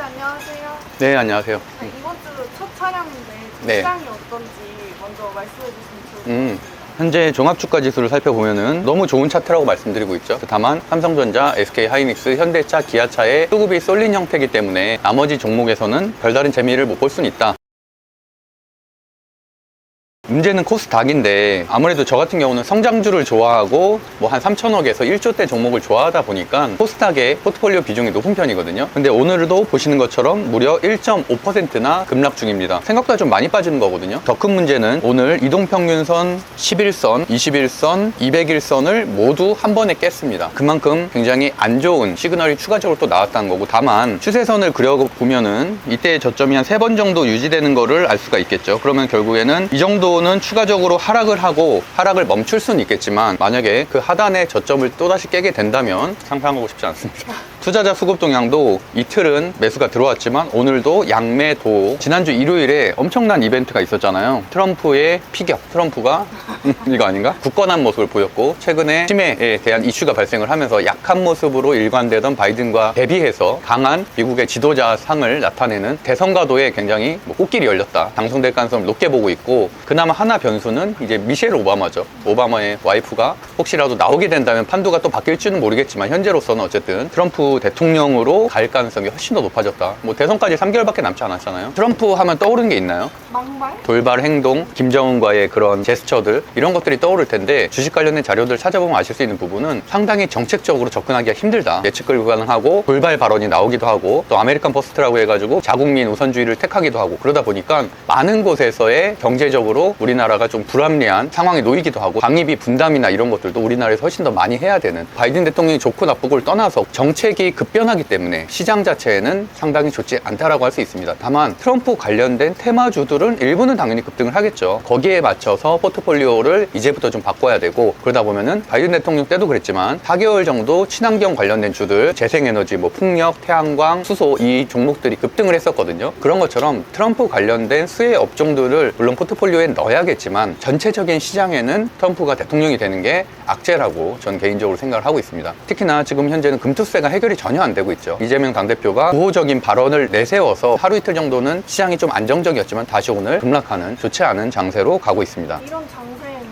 안녕하세요. 네, 안녕하세요. 이번 주 첫 촬영인데 네. 시장이 어떤지 먼저 말씀해 주시면 좋을 것 같습니다. 현재 종합주가 지수를 살펴보면은 너무 좋은 차트라고 말씀드리고 있죠. 다만 삼성전자, SK하이닉스, 현대차, 기아차의 수급이 쏠린 형태이기 때문에 나머지 종목에서는 별다른 재미를 못 볼 수는 있다. 문제는 코스닥인데 아무래도 저 같은 경우는 성장주를 좋아하고 뭐 한 3천억에서 1조대 종목을 좋아하다 보니까 코스닥의 포트폴리오 비중이 높은 편이거든요. 근데 오늘도 보시는 것처럼 무려 1.5%나 급락 중입니다. 생각보다 좀 많이 빠지는 거거든요. 더 큰 문제는 오늘 이동평균선 11선, 21선, 200일선을 모두 한 번에 깼습니다. 그만큼 굉장히 안 좋은 시그널이 추가적으로 또 나왔다는 거고, 다만 추세선을 그려보면은 이때 저점이 한 3번 정도 유지되는 거를 알 수가 있겠죠. 그러면 결국에는 이 정도 는 추가적으로 하락을 하고 하락을 멈출 수는 있겠지만, 만약에 그 하단의 저점을 또다시 깨게 된다면 상상하고 싶지 않습니다. 투자자 수급 동향도 이틀은 매수가 들어왔지만 오늘도 양매도. 지난주 일요일에 엄청난 이벤트가 있었잖아요. 트럼프의 피격, 트럼프가 이거 아닌가? 굳건한 모습을 보였고, 최근에 치매에 대한 이슈가 발생을 하면서 약한 모습으로 일관되던 바이든과 대비해서 강한 미국의 지도자 상을 나타내는 대선과도에 굉장히 꽃길이 열렸다, 당선될 가능성을 높게 보고 있고, 그나마 하나 변수는 이제 미셸 오바마죠. 오바마의 와이프가 혹시라도 나오게 된다면 판도가 또 바뀔지는 모르겠지만 현재로서는 어쨌든 트럼프 대통령으로 갈 가능성이 훨씬 더 높아졌다. 뭐 대선까지 3개월밖에 남지 않았잖아요. 트럼프 하면 떠오르는 게 있나요? 막말? 돌발 행동, 김정은과의 그런 제스처들, 이런 것들이 떠오를 텐데, 주식 관련된 자료들 찾아보면 아실 수 있는 부분은 상당히 정책적으로 접근하기가 힘들다. 예측 불가능하고 돌발 발언이 나오기도 하고, 또 아메리칸 퍼스트라고 해가지고 자국민 우선주의를 택하기도 하고, 그러다 보니까 많은 곳에서의 경제적으로 우리나라가 좀 불합리한 상황에 놓이기도 하고, 방위비 분담이나 이런 것들도 우리나라에서 훨씬 더 많이 해야 되는, 바이든 대통령이 좋고 나쁘고를 떠나서 정책이 급변하기 때문에 시장 자체에는 상당히 좋지 않다라고 할 수 있습니다. 다만 트럼프 관련된 테마주들은 일부는 당연히 급등을 하겠죠. 거기에 맞춰서 포트폴리오를 이제부터 좀 바꿔야 되고, 그러다 보면은 바이든 대통령 때도 그랬지만 4개월 정도 친환경 관련된 주들, 재생에너지, 뭐 풍력, 태양광, 수소, 이 종목들이 급등을 했었거든요. 그런 것처럼 트럼프 관련된 수혜 업종들을 물론 포트폴리오에 넣어야겠지만, 전체적인 시장에는 트럼프가 대통령이 되는 게 악재라고 전 개인적으로 생각을 하고 있습니다. 특히나 지금 현재는 금투세가 해결이 전혀 안 되고 있죠. 이재명 당대표가 구호적인 발언을 내세워서 하루 이틀 정도는 시장이 좀 안정적이었지만 다시 오늘 급락하는 좋지 않은 장세로 가고 있습니다. 이런 장세에는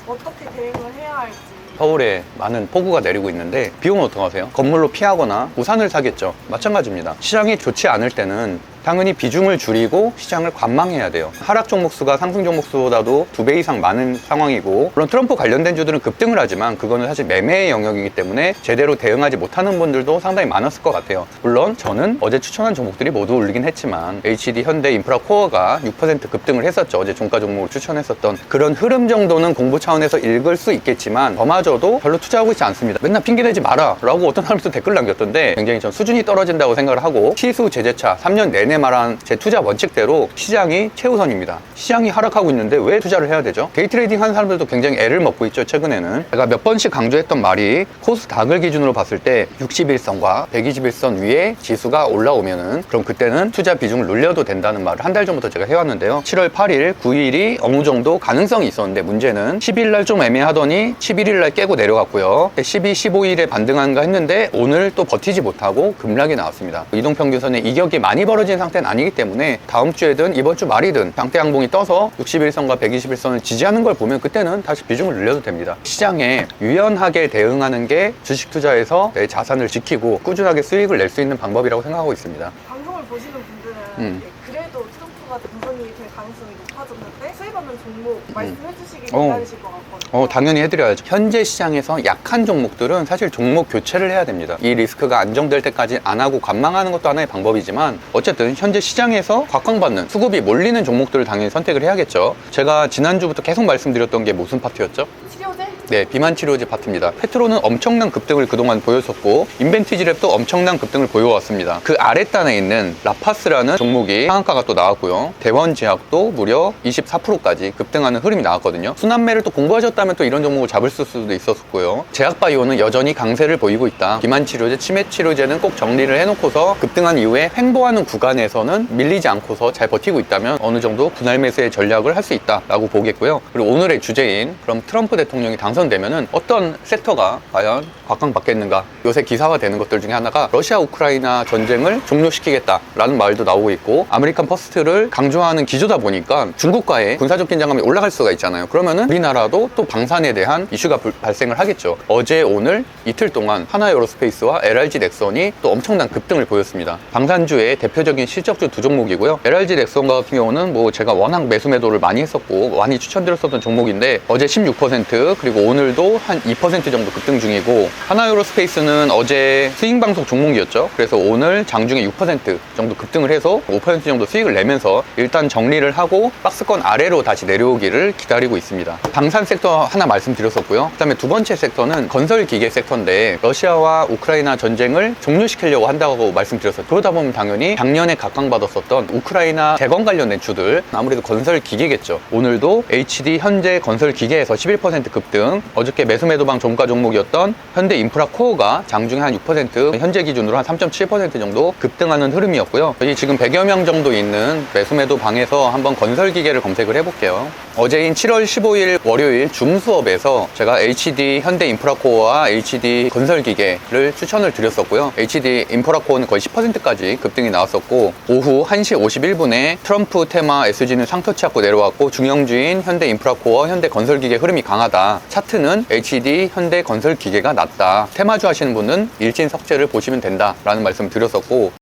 어떻게 대응을 해야 할지. 서울에 많은 폭우가 내리고 있는데 비 오면 어떡하세요? 건물로 피하거나 우산을 사겠죠. 마찬가지입니다. 시장이 좋지 않을 때는 당연히 비중을 줄이고 시장을 관망해야 돼요. 하락 종목수가 상승 종목수보다도 2배 이상 많은 상황이고, 물론 트럼프 관련된 주들은 급등을 하지만 그거는 사실 매매의 영역이기 때문에 제대로 대응하지 못하는 분들도 상당히 많았을 것 같아요. 물론 저는 어제 추천한 종목들이 모두 올리긴 했지만 HD, 현대, 인프라 코어가 6% 급등을 했었죠. 어제 종가 종목을 추천했었던 그런 흐름 정도는 공부 차원에서 읽을 수 있겠지만, 저마저도 별로 투자하고 있지 않습니다. 맨날 핑계대지 마라 라고 어떤 사람도 댓글 남겼던데, 굉장히 전 수준이 떨어진다고 생각을 하고, 시수 제재차 3년 내내 말한 제 투자 원칙대로 시장이 최우선입니다. 시장이 하락하고 있는데 왜 투자를 해야 되죠? 데이트레이딩 하는 사람들도 굉장히 애를 먹고 있죠. 최근에는 제가 몇 번씩 강조했던 말이, 코스닥을 기준으로 봤을 때 61선과 121선 위에 지수가 올라오면은 그럼 그때는 투자 비중을 늘려도 된다는 말을 한 달 전부터 제가 해왔는데요. 7월 8일, 9일이 어느 정도 가능성이 있었는데, 문제는 10일날 좀 애매하더니 11일날 깨고 내려갔고요. 12, 15일에 반등한가 했는데 오늘 또 버티지 못하고 급락이 나왔습니다. 이동평균선의 이격이 많이 벌어진 상태는 아니기 때문에 다음 주에든 이번 주 말이든 장대 양봉이 떠서 61선과 121선을 지지하는 걸 보면 그때는 다시 비중을 늘려도 됩니다. 시장에 유연하게 대응하는 게 주식 투자에서 내 자산을 지키고 꾸준하게 수익을 낼 수 있는 방법이라고 생각하고 있습니다. 방송을 보시는 분들은 그래도 트럼프가 당선이 될 가능성이 높아졌는데 수혜받는 종목 말씀해 주시길 기다리실 것 같거든요. 당연히 해드려야죠. 현재 시장에서 약한 종목들은 사실 종목 교체를 해야 됩니다. 이 리스크가 안정될 때까지 안 하고 관망하는 것도 하나의 방법이지만, 어쨌든 현재 시장에서 곽광받는 수급이 몰리는 종목들을 당연히 선택을 해야겠죠. 제가 지난주부터 계속 말씀드렸던 게 무슨 파트였죠? 치료제? 네, 비만 치료제 파트입니다. 페트로는 엄청난 급등을 그동안 보였었고, 인벤티지랩도 엄청난 급등을 보여왔습니다. 그 아랫단에 있는 라파스라는 종목이 상한가가 또 나왔고요. 대원제약도 무려 24%까지 급등하는 흐름이 나왔거든요. 순환매를 또 공부하셨다면 또 이런 종목을 잡을 수도 있었고요. 제약바이오는 여전히 강세를 보이고 있다. 비만 치료제, 치매 치료제는 꼭 정리를 해놓고서 급등한 이후에 횡보하는 구간에서는 밀리지 않고서 잘 버티고 있다면 어느 정도 분할 매수의 전략을 할 수 있다라고 보겠고요. 그리고 오늘의 주제인, 그럼 트럼프 대통령이 당선 당선되면은 어떤 섹터가 과연 곽강받겠는가. 요새 기사화되는 것들 중에 하나가 러시아 우크라이나 전쟁을 종료시키겠다라는 말도 나오고 있고, 아메리칸 퍼스트를 강조하는 기조다 보니까 중국과의 군사적 긴장감이 올라갈 수가 있잖아요. 그러면은 우리나라도 또 방산에 대한 이슈가 발생을 하겠죠. 어제 오늘 이틀 동안 하나에어로스페이스와 LRG 넥선이 또 엄청난 급등을 보였습니다. 방산주의 대표적인 실적주 두 종목이고요. LRG 넥선 같은 경우는 뭐 제가 워낙 매수 매도를 많이 했었고 많이 추천드렸었던 종목인데 어제 16% 그리고 오늘도 한 2% 정도 급등 중이고, 하나에어로스페이스는 어제 스윙 방송 종목이었죠. 그래서 오늘 장중에 6% 정도 급등을 해서 5% 정도 수익을 내면서 일단 정리를 하고 박스권 아래로 다시 내려오기를 기다리고 있습니다. 방산 섹터 하나 말씀드렸었고요. 그다음에 두 번째 섹터는 건설기계 섹터인데 러시아와 우크라이나 전쟁을 종료시키려고 한다고 말씀드렸어요. 그러다 보면 당연히 작년에 각광받았었던 우크라이나 재건 관련된 주들, 아무래도 건설기계겠죠. 오늘도 HD 현대 건설기계에서 11% 급등, 어저께 매수매도방 종가 종목이었던 현대인프라코어가 장중에 한 6%, 현재 기준으로 한 3.7% 정도 급등하는 흐름이었고요. 여기 지금 100여 명 정도 있는 매수매도 방에서 한번 건설기계를 검색을 해볼게요. 어제인 7월 15일 월요일 줌 수업에서 제가 HD 현대인프라코어와 HD 건설기계를 추천을 드렸었고요. HD 인프라코어는 거의 10%까지 급등이 나왔었고, 오후 1시 51분에 트럼프 테마 SG는 상터 치고 내려왔고, 중형주인 현대인프라코어, 현대건설기계 흐름이 강하다. 차트는 HD 현대건설기계가 낮다. 테마주 하시는 분은 일진석재를 보시면 된다라는 말씀을 드렸었고,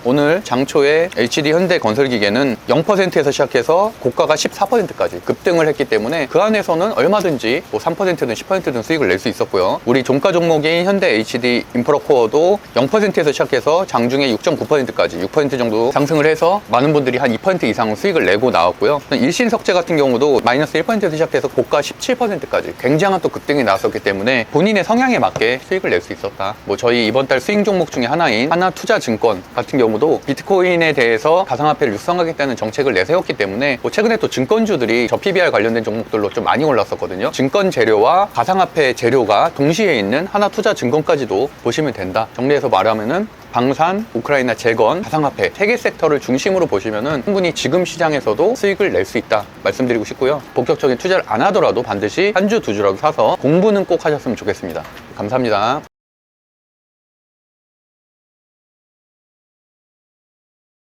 오늘 장초에 HD 현대건설기계는 0%에서 시작해서 고가가 14%까지 급등을 했기 때문에 그 안에서는 얼마든지 뭐 3%든 10%든 수익을 낼 수 있었고요. 우리 종가 종목인 현대 HD 인프라코어도 0%에서 시작해서 장중에 6.9%까지 6% 정도 상승을 해서 많은 분들이 한 2% 이상 수익을 내고 나왔고요. 일신석재 같은 경우도 마이너스 1%에서 시작해서 고가 17%까지 굉장한 또 급등이 나왔었기 때문에 본인의 성향에 맞게 수익을 낼 수 있었다. 뭐 저희 이번 달 수익 종목 중에 하나인 하나투자증권 같은 경우도 비트코인에 대해서 가상화폐를 육성하겠다는 정책을 내세웠기 때문에 뭐 최근에 또 증권주들이 저 PBR 관련된 종목들로 좀 많이 올랐었거든요. 증권 재료와 가상화폐 재료가 동시에 있는 하나투자증권까지도 보시면 된다. 정리해서 말하면은 방산, 우크라이나 재건, 가상화폐 3개 섹터를 중심으로 보시면은 충분히 지금 시장에서도 수익을 낼 수 있다 말씀드리고 싶고요. 본격적인 투자를 안 하더라도 반드시 한 주, 두 주라도 사서 공부는 꼭 하셨으면 좋겠습니다. 감사합니다.